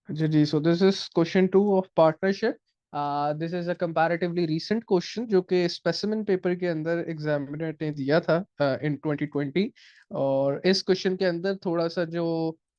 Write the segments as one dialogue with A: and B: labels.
A: जी जी, so this is question 2 of partnership. This is a comparatively recent question जो कि specimen paper के अंदर एग्जामिनर ने दिया था इन 2020। और इस क्वेश्चन के अंदर थोड़ा सा जो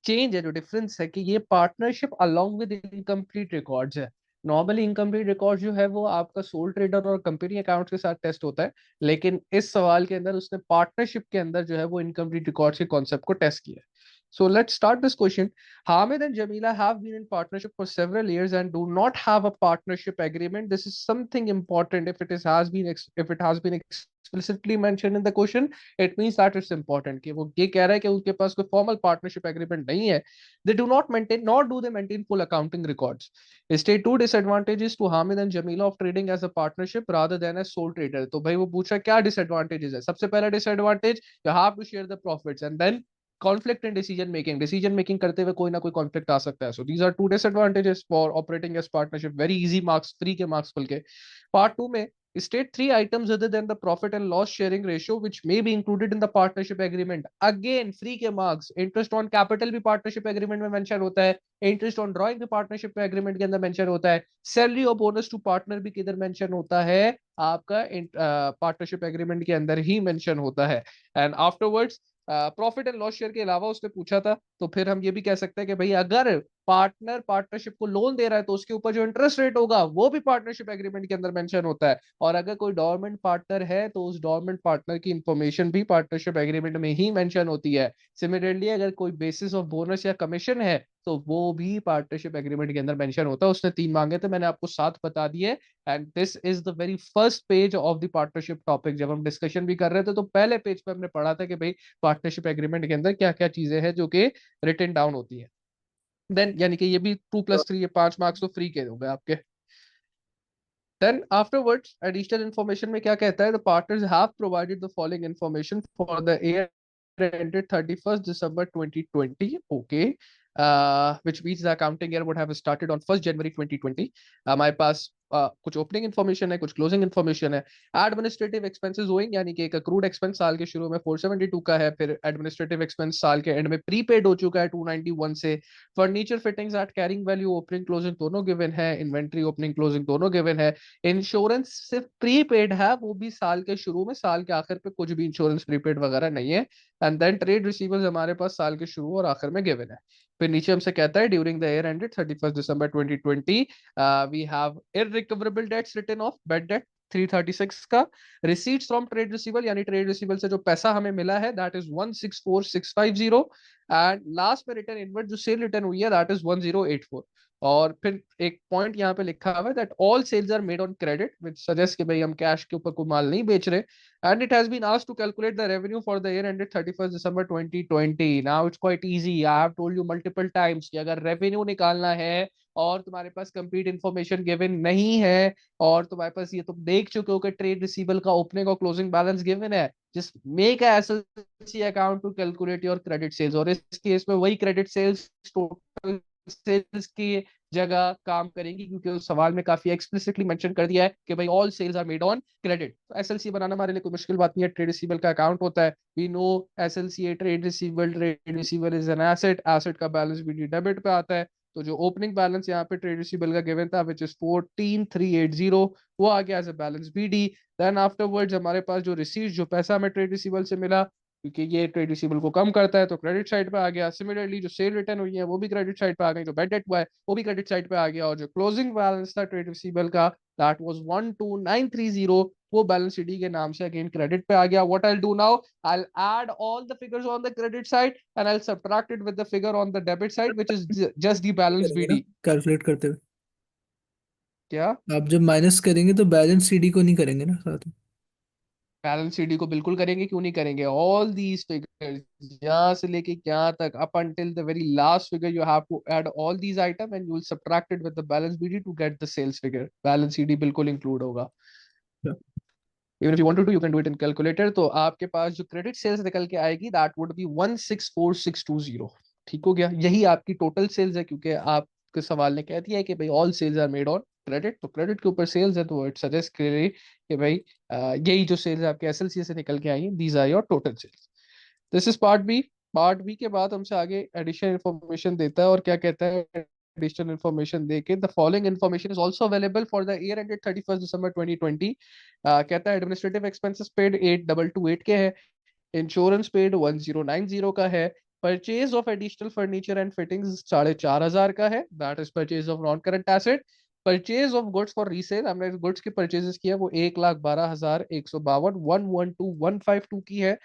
A: चेंज है, जो डिफरेंस है, कि ये partnership along with incomplete records है। नॉर्मली इनकम्प्लीट रिकॉर्ड जो है वो आपका सोल ट्रेडर और कंपनी अकाउंट के साथ टेस्ट होता है, लेकिन इस सवाल के अंदर उसने पार्टनरशिप के अंदर जो है वो इनकम्प्लीट रिकॉर्ड्स के कॉन्सेप्ट को टेस्ट किया है। So let's start this question. Hamid and Jamila have been in partnership for several years and do not have a partnership agreement. This is something important. If it has been explicitly mentioned in the question, it means that it's important. कि वो ये कह रहा है कि उनके पास कोई formal partnership agreement नहीं है. They do not maintain, nor do they maintain full accounting records. State two disadvantages to Hamid and Jamila of trading as a partnership rather than as sole trader. तो भाई वो पूछा क्या disadvantages है. सबसे पहला disadvantage, you have to share the profits, and then conflict in decision making करते हुए कोई ना कोई कॉन्फ्लिक्ट आ सकता है। So these are two disadvantages for operating as partnership. Very easy, marks free के मार्क्स खुल के। पार्ट टू में state three items other than the profit and loss sharing ratio which may be included in the partnership agreement. Again free के marks। interest on capital भी partnership agreement में mention होता है, interest on drawing भी partnership agreement के अंदर mention होता है, salary और bonus to partner भी किधर mention होता है, आपका partnership agreement के अंदर ही mention होता है। and afterwards profit and loss share के अलावा उसने पूछा था, तो फिर हम ये भी कह सकते हैं कि भाई अगर पार्टनर पार्टनरशिप को लोन दे रहा है तो उसके ऊपर जो इंटरेस्ट रेट होगा वो भी पार्टनरशिप एग्रीमेंट के अंदर मेंशन होता है। और अगर कोई डोरमेंट पार्टनर है तो उस डोरमेंट पार्टनर की इंफॉर्मेशन भी पार्टनरशिप एग्रीमेंट में ही मेंशन होती है। सिमिलरली अगर कोई बेसिस ऑफ बोनस या कमीशन है तो वो भी पार्टनरशिप एग्रीमेंट के अंदर मेंशन होता है। उसने 3 मांगे थे, मैंने आपको 7 बता दिए। And this is the very first page of the partnership topic. जब हम डिस्कशन भी कर रहे थे तो पहले पेज पे हमने पढ़ा था कि भाई पार्टनरशिप एग्रीमेंट के अंदर क्या क्या चीजें हैं जो कि रिटन डाउन होती है। देन यानी कि ये भी 2+3, ये 5 मार्क्स तो फ्री के हो गए आपके। देन आफ्टरवर्ड्स एडिशनल इन्फॉर्मेशन में क्या कहता है, the partners have provided the following information for the year ended 31st December 2020. Okay. Which means the accounting year would have started on 1st January 2020. हमारे पास कुछ ओपनिंग इन्फॉर्मेशन है, कुछ closing information है। Administrative expenses hoeing, यानी कि एक accrued expense साल के शुरू में 472 का है, फिर एडमिनिस्ट्रेटिव एक्सपेंस साल के एंड में प्रीपेड हो चुका है 291 से। Furniture fittings at carrying value opening closing दोनों गिवन है, इन्वेंट्री ओपनिंग क्लोजिंग दोनों गिवन है। इंश्योरेंस सिर्फ प्रीपेड है, वो भी साल के शुरू में, साल के आखिर पे कुछ भी इंश्योरेंस प्रीपेड वगैरह नहीं है। एंड देन ट्रेड रिसीवर्स हमारे पास साल के शुरू और आखिर में गिवन है। फिर नीचे हमसे कहता है during the year ended 31st December 2020 we have irrecoverable debts written off bad debt 336 का। रिसीट्स फ्रॉम ट्रेड रिसीवल, यानी ट्रेड रिसीवल से जो पैसा हमें मिला है दैट इज 164650। एंड लास्ट में रिटर्न इनवर्ड जो सेल रिटर्न हुई है दैट इज 1084। और फिर एक पॉइंट यहाँ पे लिखा हुआ है that all sales are made on credit, which suggest कि भाई हम कैश के ऊपर कोई माल नहीं बेच रहे। And it has been asked to calculate the revenue for the year ended 31st December 2020. Now it's quite easy. I have told you multiple times कि अगर revenue निकालना है और तुम्हारे पास complete information given नहीं है और तुम्हारे पास ये तुम देख चुके हो कि trade receivable का opening और closing balance given है, just make a SLC account to calculate your credit sales। और इस केस में वही credit sales total sales की जगह काम करेंगी, क्योंकि उस सवाल में काफी एक्सप्लिसिटली मेंशन कर दिया है कि भाई all sales are made on credit. तो एसएलसी बनाना हमारे लिए कोई मुश्किल बात नहीं है। ट्रेड रिसीवेबल का अकाउंट होता है, we know SLC a trade receivable is an asset, asset का बैलेंस भी डेबिट पे आता है। तो जो ओपनिंग बैलेंस यहाँ पे ट्रेड रिसीवेबल का गिवन था विच इज 14380, वो आ गया as a balance BD. Then afterwards हमारे पास जो रिसीव, जो पैसा हमें ट्रेड रिसीवेबल से मिला, क्योंकि ये ट्रेड रिसीवेबल को कम करता है तो क्रेडिट साइड पे आ गया। सिमिलरली जो सेल रिटर्न हुई है वो भी क्रेडिट साइड पे आ गई, जो बैड डेट हुआ है वो भी क्रेडिट साइड पे आ गया। और जो क्लोजिंग बैलेंस था ट्रेड रिसीवेबल का दैट वाज 12930, वो बैलेंस शीट के नाम से अगेन क्रेडिट पे आ गया। What I will do now, I will add all the figures on the credit side and I will subtract it with the figure on the debit side which is just the balance
B: करेंगे ना
A: BD.
B: Calculate करते हुए।
A: क्या?
B: आप जब minus करेंगे तो balance CD को नहीं करेंगे ना साथ में।
A: बैलेंस सीडी को बिल्कुल करेंगे, क्यों नहीं करेंगे। ऑल दीज फिगर्स यहाँ से लेके यहाँ तक up until the very last figure you have to add all these item and you will subtract it with the balance BD to get the sales figure. Balance CD बिल्कुल include होगा। Even if you want to do you can do it in calculator. तो आपके पास जो credit sales निकल के आएगी that would B 164620। ठीक हो गया, यही आपकी टोटल सेल्स है, क्योंकि आपके सवाल ने कह दिया है कि भाई all sales are made on credit, तो क्रेडिट के ऊपर सेल्स है, तो इट सजेस्ट क्लियरली कि भाई यही जो सेल्स आपके एसएलसी से निकल के आई हैं these are your total sales. This is part B. Part B के बाद हमसे आगे एडिशनल इंफॉर्मेशन देता है और क्या कहता है, एडिशनल इन्फॉर्मेशन देके the following information is also available for the year ended 31 दिसंबर 2020। कहता है एडमिनिस्ट्रेटिव एक्सपेंसेस पेड 8228 के है, इंश्योरेंस पेड 1090 का है, purchase of additional furniture and fittings 4500 का है, that is purchase of non current asset. Purchase of goods for resale, हमने goods की परचेजेस किया वो 1,12,152 112,152 की है।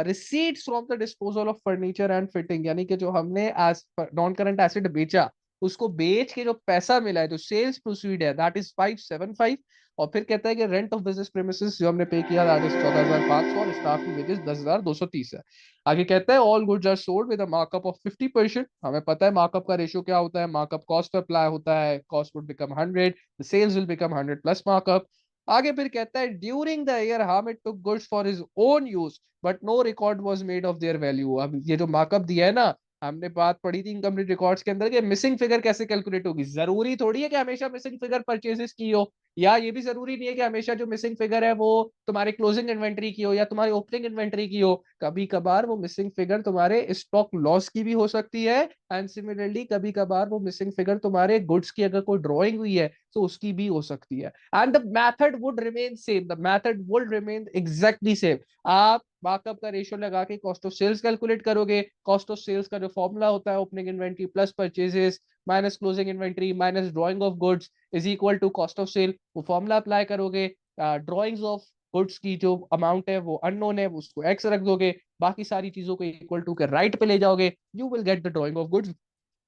A: Receipts from the disposal of furniture and fitting, यानी कि जो हमने एज नॉन करंट एसेट बेचा, उसको बेच के जो पैसा मिला है, जो सेल्स प्रोसीड है, दैट इज 575। और फिर कहता है कि रेंट ऑफ बिजनेस प्रीमिसेस जो हमने पे किया दैट इज 14,500 और स्टाफ की वेजेस 10,230 है। आगे कहता है all goods are sold with a markup of 50%। हमें पता है मार्कअप का रेशियो क्या होता है, मार्कअप कॉस्ट पे अप्लाई होता है, cost would become 100, the sales will become 100 plus markup. आगे फिर कहता है during the year Hamid took goods for his own use but no record was made of their value. अब ये जो मार्कअप दिया है ना, हमने बात पढ़ी थी इनकम्प्लीट रिकॉर्ड्स के अंदर कि मिसिंग फिगर कैसे कैलकुलेट होगी। जरूरी थोड़ी है कि हमेशा मिसिंग फिगर परचेजेस की हो, या ये भी जरूरी नहीं है कि हमेशा जो मिसिंग फिगर है वो तुम्हारे क्लोजिंग इन्वेंट्री की हो या तुम्हारी ओपनिंग इन्वेंट्री की हो। कभी कभार वो मिसिंग फिगर तुम्हारे स्टॉक लॉस की भी हो सकती है, एंड सिमिलरली कभी कभार वो मिसिंग फिगर तुम्हारे गुड्स की अगर कोई ड्रॉइंग हुई है तो उसकी भी हो सकती है। And the method would remain same, the method would remain exactly same. आप मार्कअप का रेशियो लगा के कॉस्ट ऑफ सेल्स कैलकुलेट करोगे। कॉस्ट ऑफ सेल्स का जो फॉर्मूला होता है opening inventory plus purchases minus closing inventory minus drawing of goods is equal to cost of sale. वो फॉर्मूला अप्लाई करोगे, ड्रॉइंग्स ऑफ गुड्स की जो अमाउंट है वो अननोन है, उसको एक्स रख दोगे, बाकी सारी चीजों को इक्वल टू के राइट पे ले जाओगे, you will get the drawing of goods.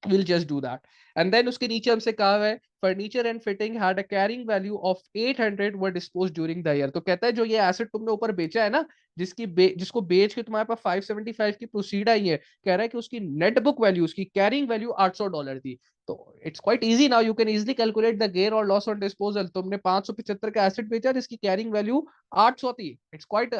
A: We'll just do that. And then उसके नीचे हमसे कहा है furniture and fitting had a carrying value of 800 were disposed during the year। तो कहता है जो ये एसेट तुमने ऊपर बेचा है ना, जिसको बेच के तुम्हारे पास 575 की प्रोसीड आई है, कह रहा है कि उसकी नेट बुक वैल्यू, उसकी कैरिंग वैल्यू $800 थी। तो it's quite easy now, you can easily calculate the gain और लॉस ऑन डिस्पोजल। तुमने 575 का एसेट बेचा जिसकी कैरिंग वैल्यू 800 थी, इट्स क्वाइट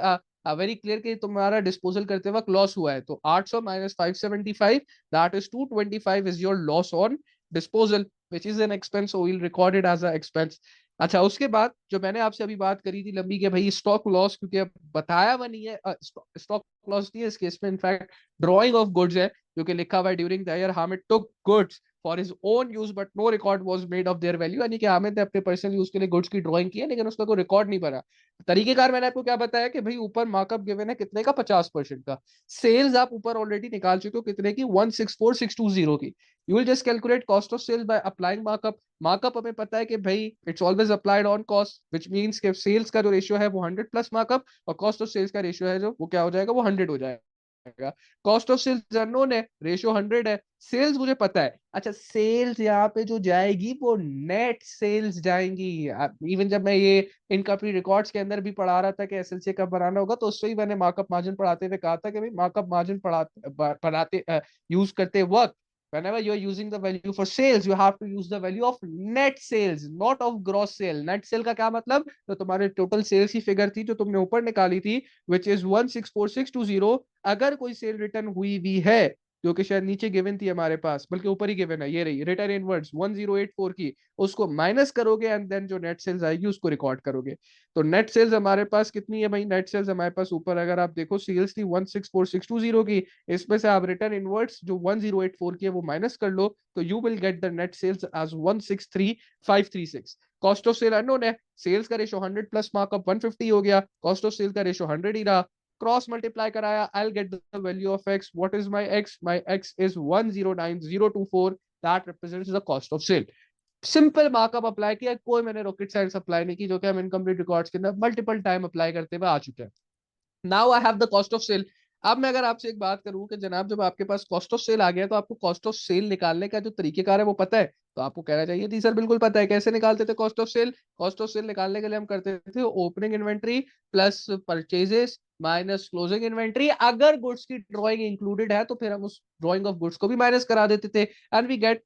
A: वेरी क्लियर कि तुम्हारा डिस्पोजल करते वक्त लॉस हुआ है। तो 800 minus 575, that is 225 is your loss on disposal which is an expense, so we'll record it as a expense। अच्छा, उसके बाद जो मैंने आपसे अभी बात करी थी लंबी के भाई स्टॉक लॉस, क्योंकि अब बताया हुआ नहीं है, स्टॉक लॉस नहीं है इस केस में, इनफैक्ट ड्रॉइंग ऑफ गुड्स है, जो कि लिखा हुआ है during the year Hamid took goods for his own use but no record was made of their value, यानी कि हामिद ने अपने पर्सनल यूज के लिए गुड्स की ड्राइंग की है लेकिन उसका कोई रिकॉर्ड नहीं बना। तरीकेकार मैंने आपको क्या बताया कि भाई ऊपर मार्कअप गिवन है कितने का, 50% का। सेल्स आप ऊपर ऑलरेडी निकाल चुके हो कितने की, 164620 की। You will just calculate cost of sales by applying markup. Markup हमें पता है कि भाई it's always applied on cost, which means कि सेल्स का जो रेशियो है वो 100 प्लस मार्कअप, और कॉस्ट ऑफ सेल्स का रेशियो है जो वो क्या हो जाएगा, वो 100 हो जाएगा। कॉस्ट ऑफ सेल्स अननोन है, रेशियो 100 है, सेल्स मुझे पता है। अच्छा, सेल्स यहाँ पे जो जाएगी वो नेट सेल्स जाएंगी। इवन जब मैं ये इनकम्प्लीट रिकॉर्ड्स के अंदर भी पढ़ा रहा था कि एसएलसी कब बनाना होगा, तो उससे ही मैंने मार्कअप मार्जिन पढ़ाते हुए कहा था कि भाई मार्कअप मार्जिन पढ़ाते यूज करते वक्त whenever you are using the value for sales you have to use the value of net sales not of gross sale। net sale का क्या मतलब, तो तुम्हारे टोटल सेल्स की फिगर थी जो तुमने ऊपर निकाली थी which is 164620, अगर कोई सेल रिटर्न हुई भी है जो कि शायद नीचे गिवन थी हमारे पास, बल्कि ऊपर ही गिवन है, ये रही रिटर्न इनवर्ड्स 1084 की, उसको माइनस करोगे एंड देन जो नेट सेल्स आएगी उसको रिकॉर्ड करोगे। तो नेट सेल्स हमारे पास कितनी है भाई, नेट सेल्स हमारे पास ऊपर अगर आप देखो सेल्स थी 164620 की, इसमें से आप रिटर्न इनवर्ड्स जो 1084 की है वो माइनस कर लो, तो you will get the net sales as 163536। Cost of sale unknown है, सेल्स का रेशो 100 प्लस मार्कअप 150 हो गया, कॉस्ट ऑफ सेल का रेशो 100 ही रहा, क्रॉस मल्टीप्लाई कराया, I will get the value of X. What is my X is 109024, that represents the cost of sale. Simple markup apply किया, कोई मैंने रॉकेट साइंस अप्लाई नहीं की, जो कि हम इनकम्प्लीट रिकॉर्ड्स के अंदर मल्टीपल टाइम अप्लाई करते हुए आ चुके हैं। Now I have the cost of sale. अब मैं अगर आपसे एक बात करूं कि जनाब जब आपके पास कॉस्ट ऑफ सेल आ गया तो आपको कॉस्ट ऑफ सेल निकालने का जो तरीकेकार है वो पता है, तो आपको कहना चाहिए जी सर बिल्कुल पता है। कैसे निकालते थे cost of sale? Cost of sale निकालने के लिए हम करते थे opening inventory plus purchases minus closing inventory, अगर गुड्स की ड्राइंग इंक्लूडेड है तो फिर हम उस ड्राइंग ऑफ गुड्स को भी माइनस करा देते थे, and we get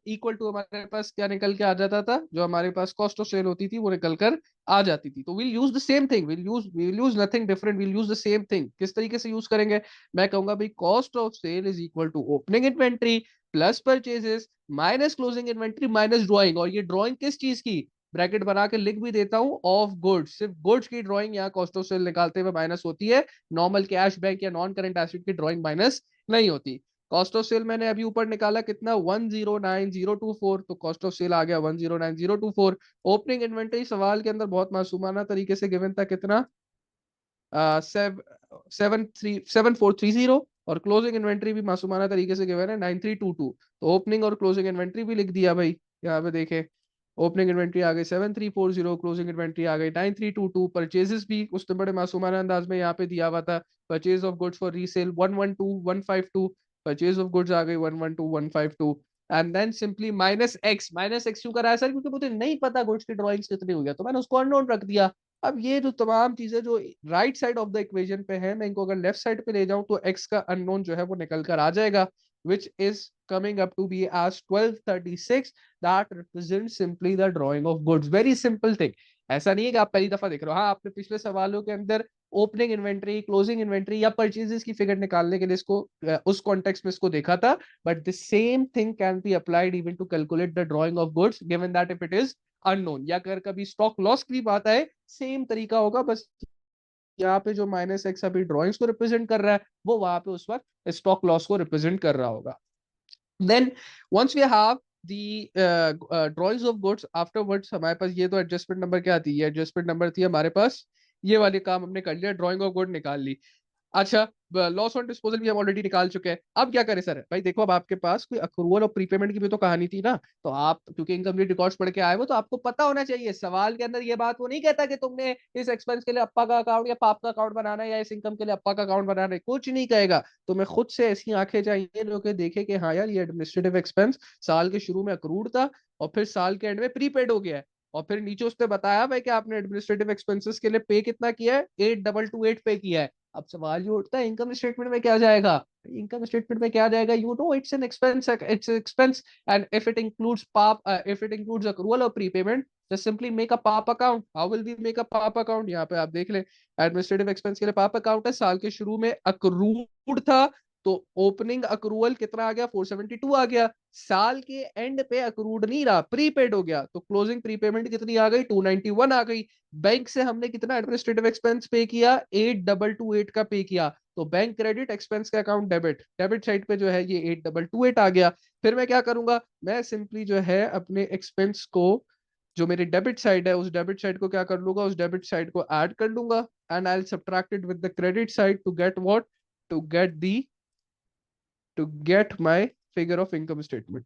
A: equal to, हमारे पास क्या निकल के आ जाता था, जो हमारे पास कॉस्ट ऑफ सेल होती थी वो निकल कर आ जाती थी। तो will use the same thing, will use nothing different, will use the same thing. किस तरीके से यूज करेंगे? मैं कहूंगा भाई cost of sale is equal to opening inventory plus purchases minus closing inventory minus drawing, और ये ड्राइंग किस चीज की, ब्रैकेट बना के लिख भी देता हूं, ऑफ गुड्स। सिर्फ गुड्स की ड्राइंग यहाँ कॉस्ट ऑफ सेल निकालते हुए माइनस होती है, नॉर्मल कैश बैंक या नॉन करंट एसेट की ड्राइंग माइनस नहीं होती। कॉस्ट ऑफ सेल मैंने अभी ऊपर निकाला कितना, 109024, तो कॉस्ट ऑफ सेल आ गया 109024। ओपनिंग इन्वेंटरी सवाल के अंदर बहुत मासूमाना तरीके से गिवन था, कितना, 7430, और क्लोजिंग इन्वेंट्री भी मासूमाना तरीके से गिवन है 9322। तो ओपनिंग और क्लोजिंग इन्वेंट्री भी लिख दिया भाई, यहाँ पे देखे, ओपनिंग इन्वेंट्री आ गई 7340, क्लोजिंग इन्वेंट्री आ गई 9322। परचेजेस भी उसने बड़े मासूमाना अंदाज में यहाँ पे दिया हुआ था, purchase of goods for resale 112152, purchase of goods आ गई 112152। And then simply minus X क्यों कराया सर, क्योंकि मुझे नहीं पता गुड्स की ड्राइंग्स कितनी हुई है, तो मैंने उसको अननोन रख दिया। अब ये जो तमाम चीजें जो right side of the equation पे है, मैं इनको अगर लेफ्ट साइड पे ले जाऊं तो एक्स का अननोन जो है वो निकल कर आ जाएगा, which is coming up to be as 1236, that represents simply the drawing of goods, very simple thing। ऐसा नहीं है कि आप पहली दफा देख रहे हो, हाँ आपने पिछले सवालों के अंदर ओपनिंग इन्वेंट्री, क्लोजिंग इन्वेंट्री या परचेजेस की फिगर निकालने के लिए इसको उस कॉन्टेक्स्ट में इसको देखा था, but the same thing can be applied even to calculate the drawing of goods given that if it is unknown, या अगर कभी स्टॉक लॉस की बात आए सेम तरीका होगा, बस यहाँ पे जो माइनस एक्स अभी ड्रॉइंग्स को रिप्रेजेंट कर रहा है वो वहां पे उस वक्त स्टॉक लॉस को रिप्रेजेंट कर रहा होगा। Then once we have the drawings of goods, afterwards हमारे पास ये तो एडजस्टमेंट नंबर क्या थी, ये एडजस्टमेंट नंबर थी हमारे पास, ये वाले काम हमने कर लिया, ड्रॉइंग ऑफ गुड निकाल ली। अच्छा, लॉस ऑन डिस्पोजल भी हम ऑलरेडी निकाल चुके हैं। अब क्या करें सर, भाई देखो अब आपके पास कोई अक्रूवल और प्रीपेमेंट की भी तो कहानी थी ना, तो आप क्योंकि इनकम्प्लीट रिकॉर्ड्स पढ़ के आए हो तो आपको पता होना चाहिए, सवाल के अंदर ये बात वो नहीं कहता कि तुमने इस एक्सपेंस के लिए अप्पा का अकाउंट या पाप का अकाउंट बनाना है, या इस इनकम के लिए अप्पा का अकाउंट बनाना है, कुछ नहीं कहेगा। तुम्हें खुद से ऐसी आंखें चाहिए जो कि देखे कि हाँ यार ये एडमिनिस्ट्रेटिव एक्सपेंस साल के शुरू में अक्रूड था और फिर साल के एंड में प्रीपेड हो गया है, और फिर नीचे उसने बताया भाई कि आपने एडमिनिस्ट्रेटिव एक्सपेंसेस के लिए पे कितना किया है, 8228 पे किया है। अब सवाल ये उठता है इनकम स्टेटमेंट में क्या जाएगा, इनकम स्टेटमेंट में क्या जाएगा, you know it's an expense, it's expense, and if it includes pap, if it includes accrual और prepayment, just simply make a pap account. How will we make a pap account, यहाँ पे आप देख लें, administrative expense के लिए पाप account है, साल के शुरू में अक्रूड था, तो ओपनिंग अक्रूवल कितना आ गया, 472 आ गया, साल के एंड पे अक्रूड नहीं रहा, प्रीपेड हो गया, तो क्लोजिंग प्रीपेमेंट कितनी आ गई, 291 आ गई। बैंक से हमने कितना एडमिनिस्ट्रेटिव एक्सपेंस पे किया, 8228 का पे किया, तो बैंक क्रेडिट, एक्सपेंस का अकाउंट डेबिट, डेबिट साइड पे जो है ये 8228 आ गया। फिर मैं क्या करूंगा, मैं सिंपली जो है अपने एक्सपेंस को, जो मेरी डेबिट साइड है उस डेबिट साइड को क्या कर लूंगा, उस डेबिट साइड को ऐड कर लूंगा, and I will subtract it with the credit side to get what, to get the, to get my figure of income statement.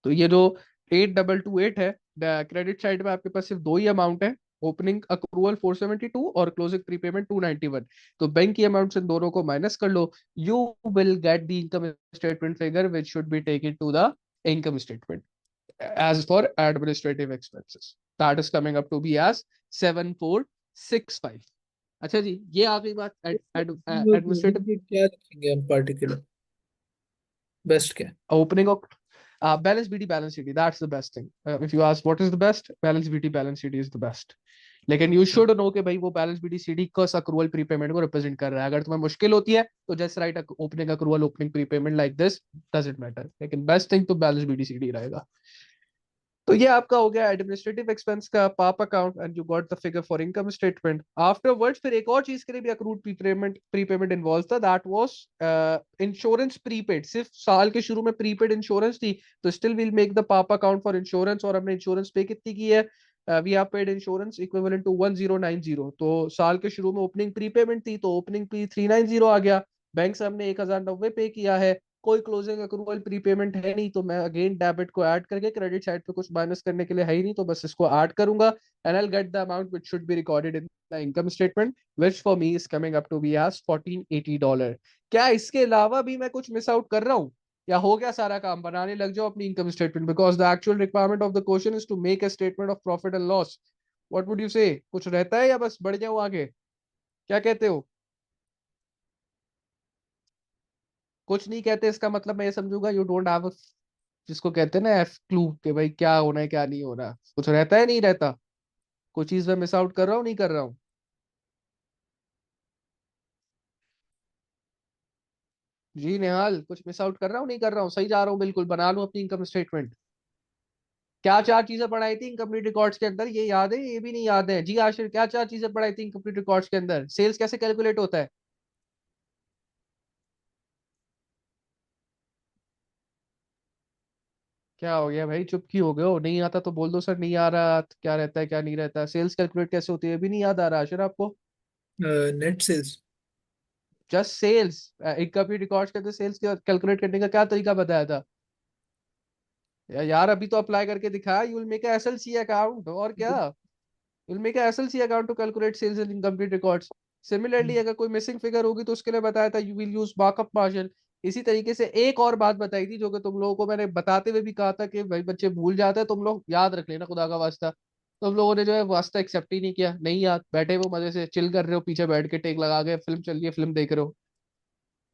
A: तो ये जो 8228 है, क्रेडिट साइड में आपके पास सिर्फ दो ही अमाउंट है, ओपनिंग अक्रूवल 472 और क्लोजिंग प्रीपेमेंट 291। तो बैंक की अमाउंट से दोनों को माइनस कर लो, you will get the income statement figure which should be taken to the income statement as for administrative expenses, that is coming up to be as 7465। अच्छा जी, ये आपकी बात एडमिनिस्ट्रेटिव
B: क्या लिखेंगे हम पार्टिकुलर, बेस्ट क्या है?
A: opening of balance BD balance CD, that's the best thing। if you ask what is the best, balance BD balance CD is the best। लेकिन यू शुड नो कि भाई वो बैलेंस बीडी सीडी कस accrual prepayment को represent कर रहा है, अगर तुम्हें मुश्किल होती है तो just right opening accrual opening prepayment like this, doesn't matter, लेकिन बेस्ट थिंग तो बैलेंस बीडी सीडी रहेगा। तो ये आपका हो गया एडमिनिस्ट्रेटिव एक्सपेंस का pap account, and you got the figure for income statement. Afterwards फिर एक और चीज के लिए भी अक्रूड प्रीपेमेंट इन्वॉल्व था, दैट वाज इंश्योरेंस प्रीपेड, सिर्फ साल के शुरू में प्रीपेड इंश्योरेंस थी, तो still will make the pap account for insurance, और हमने इंश्योरेंस पे कितनी की है, we have paid insurance equivalent to 1090, तो साल के शुरू में ओपनिंग प्रीपेमेंट थी, तो ओपनिंग प्री 390 आ गया, बैंक से हमने 1090 पे किया है, कोई क्लोजिंग अक्रूवल प्रीपेमेंट है नहीं, तो मैं अगेन डेबिट को ऐड करके, क्रेडिट साइड पे कुछ माइनस करने के लिए है ही नहीं, तो बस इसको ऐड करूंगा, and I will get the amount which should be recorded in the income statement, which for me is coming up to be as $1480। क्या इसके अलावा भी मैं कुछ मिस आउट कर रहा हूँ, या हो गया सारा काम, बनाने लग जाओ अपनी income statement, because the actual requirement of the question is to make a statement of profit and loss. What would you say, कुछ रहता है या बस बढ़ जाऊं आगे, क्या कहते हो? कुछ नहीं कहते इसका मतलब मैं ये समझूंगा यू डोंट हैव, जिसको कहते हैं ना एफ क्लू, कि भाई क्या होना है क्या नहीं होना, कुछ रहता है नहीं रहता, कोई चीज मैं मिस आउट कर रहा हूँ नहीं कर रहा हूँ? जी निहाल, कुछ मिस आउट कर रहा हूँ नहीं कर रहा हूँ, सही जा रहा हूँ बिल्कुल, बना लूं अपनी इनकम स्टेटमेंट। क्या चार चीजें पढ़ाई थी इनकम्प्लीट रिकॉर्ड्स के अंदर, ये याद है, ये भी नहीं याद है जी आशिर, क्या चार चीजें पढ़ाई थी इनकम्प्लीट रिकॉर्ड्स के अंदर, सेल्स कैसे कैलकुलेट होता है? क्या हो गया भाई, चुप क्यों हो गए हो? नहीं आता तो बोल दो सर, नहीं आ रहा, क्या रहता है क्या नहीं रहता, सेल्स कैलकुलेट कैसे होती है भी नहीं याद आ रहा आशिर आपको?
B: Net sales.
A: Just sales. एक कॉपी रिकॉर्ड करके सेल्स कैलकुलेट करने का क्या तरीका बताया था? यार अभी तो अप्लाई करके दिखा, you will make a SLC account, और क्या। You will make a SLC account to calculate sales and incomplete records. Similarly अगर कोई मिसिंग फिगर होगी तो उसके लिए बताया था you will use markup margin. इसी तरीके से एक और बात बताई थी जो कि तुम लोगों को मैंने बताते हुए भी कहा था कि भाई बच्चे भूल जाते हैं, तुम लोग याद रख लेना खुदा का वास्ता। तुम लोगों ने जो है वास्ता एक्सेप्ट ही नहीं किया, नहीं याद, बैठे वो मजे से चिल कर रहे हो, पीछे बैठ के टेक लगा के फिल्म चल रही है, फिल्म देख रहे हो।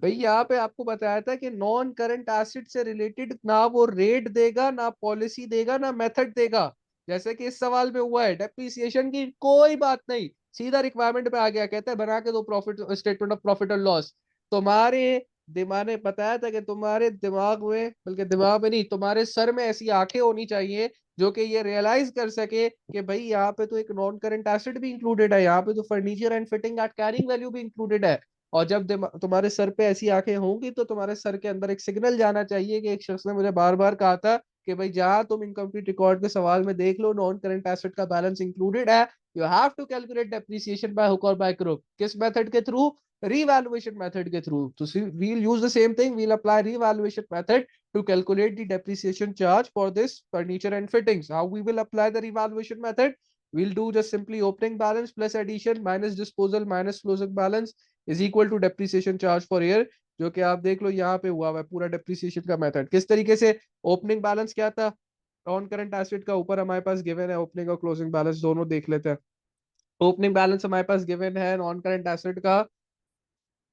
A: भाई यहाँ पे आपको बताया था कि नॉन करंट एसिड से रिलेटेड ना वो रेट देगा, ना पॉलिसी देगा, ना मेथड देगा। जैसे कि इस सवाल में हुआ है, डेप्रिसिएशन की कोई बात नहीं, सीधा रिक्वायरमेंट पे आ गया, कहते हैं बना के दो प्रॉफिट स्टेटमेंट ऑफ प्रॉफिट और लॉस। तुम्हारे दिमाग ने बताया था कि तुम्हारे दिमाग में, बल्कि दिमाग में नहीं, तुम्हारे सर में ऐसी आंखें होनी चाहिए जो कि ये रियलाइज कर सके कि भाई यहाँ पे तो एक नॉन करंट एसिड भी इंक्लूडेड है, यहाँ पे तो furniture and fitting at carrying value भी इंक्लूडेड है। और जब तुम्हारे सर पे ऐसी आंखें होंगी तो तुम्हारे सर के अंदर एक सिग्नल जाना चाहिए कि एक शख्स ने मुझे बार बार कहा था कि भाई जहां तुम इनकम्प्लीट रिकॉर्ड के सवाल में देख लो नॉन करंट एसेट का बैलेंस इंक्लूडेड है, you have to calculate depreciation by hook और बाय क्रुक। किस मेथड के थ्रू? revaluation method के थ्रू। तो we'll use the same thing, we'll apply revaluation method to calculate the depreciation charge for this furniture and fittings. How we will apply the revaluation method? We'll do just simply opening balance plus addition minus disposal minus closing balance is equal to depreciation charge for year. जो कि आप देख लो यहाँ पे हुआ है पूरा depreciation का मेथड किस तरीके से। ओपनिंग बैलेंस क्या था नॉन करंट एसेट का, ऊपर हमारे पास गिवन है ओपनिंग और क्लोजिंग बैलेंस दोनों देख लेते हैं। ओपनिंग बैलेंस हमारे पास गिवन है नॉन करंट एसेट का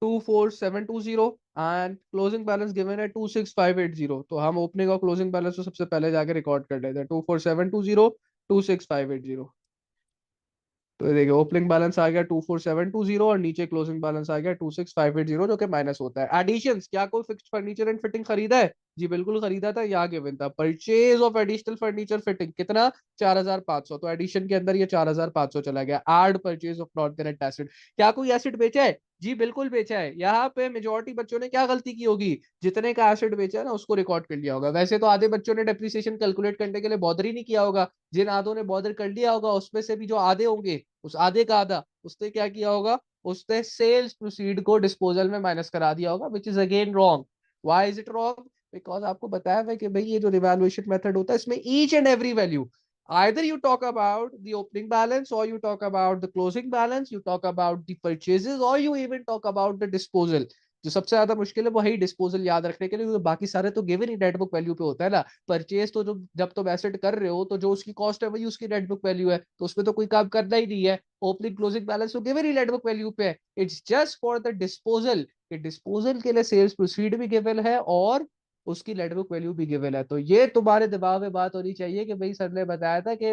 A: 24720 एंड क्लोजिंग बैलेंस गिवन है 26580। तो हम ओपनिंग और क्लोजिंग बैलेंस को सबसे पहले जाके रिकॉर्ड कर लेते हैं, 24720 26580। तो ये देखिए ओपनिंग बैलेंस आ गया 24720 और नीचे क्लोजिंग बैलेंस आ गया 26580 जो कि माइनस होता है। एडिशंस, क्या कोई फिक्स्ड फर्नीचर एंड फिटिंग खरीदा है? जी बिल्कुल खरीदा था, यहाँ गिवन था purchase of additional furniture fitting कितना, 4500। तो एडिशन के अंदर ये 4500 चला गया। Add purchase of non current asset, क्या कोई एसिड बेचा है? जी बिल्कुल बेचा है। यहाँ पे मेजोरिटी बच्चों ने क्या गलती की होगी, जितने का एसिड बेचा है ना उसको रिकॉर्ड कर लिया होगा। वैसे तो आधे बच्चों ने डेप्रिसिएशन कैलकुलेट करने के लिए बॉदर ही नहीं किया होगा। जिन आधों ने बॉदर कर लिया होगा उसमें से भी जो आधे होंगे, उस आधे का आधा, उसने क्या किया होगा, उसने सेल्स प्रोसीड को डिस्पोजल में माइनस करा दिया होगा, which is again wrong. Why is it wrong? Because आपको बताया हुआ है कि भाई ये जो रिवैल्यूएशन मेथड होता है इसमें each and every value, either you talk about the opening balance or you talk about the closing balance, you talk about the purchases or you even talk about the disposal। जो सबसे ज्यादा मुश्किल है वो है डिस्पोजल याद रखने के लिए, क्योंकि बाकी सारे तो गिवन ही नेट बुक वैल्यू पे होता है ना। परचेज तो जो जब तुम एसेट कर रहे हो तो जो उसकी कॉस्ट है वही उसकी नेट बुक वैल्यू है, तो उसमें तो कोई काम करना ही नहीं है। ओपनिंग क्लोजिंग बैलेंस तो गिवन ही नेट बुक वैल्यू पे है। It's just for the disposal, कि डिस्पोजल के लिए सेल्स प्रोसीड भी गिवन है और उसकी नेट बुक वैल्यू भी गिवन है। तो ये तुम्हारे दिमाग में बात होनी चाहिए कि भाई सर ने बताया था कि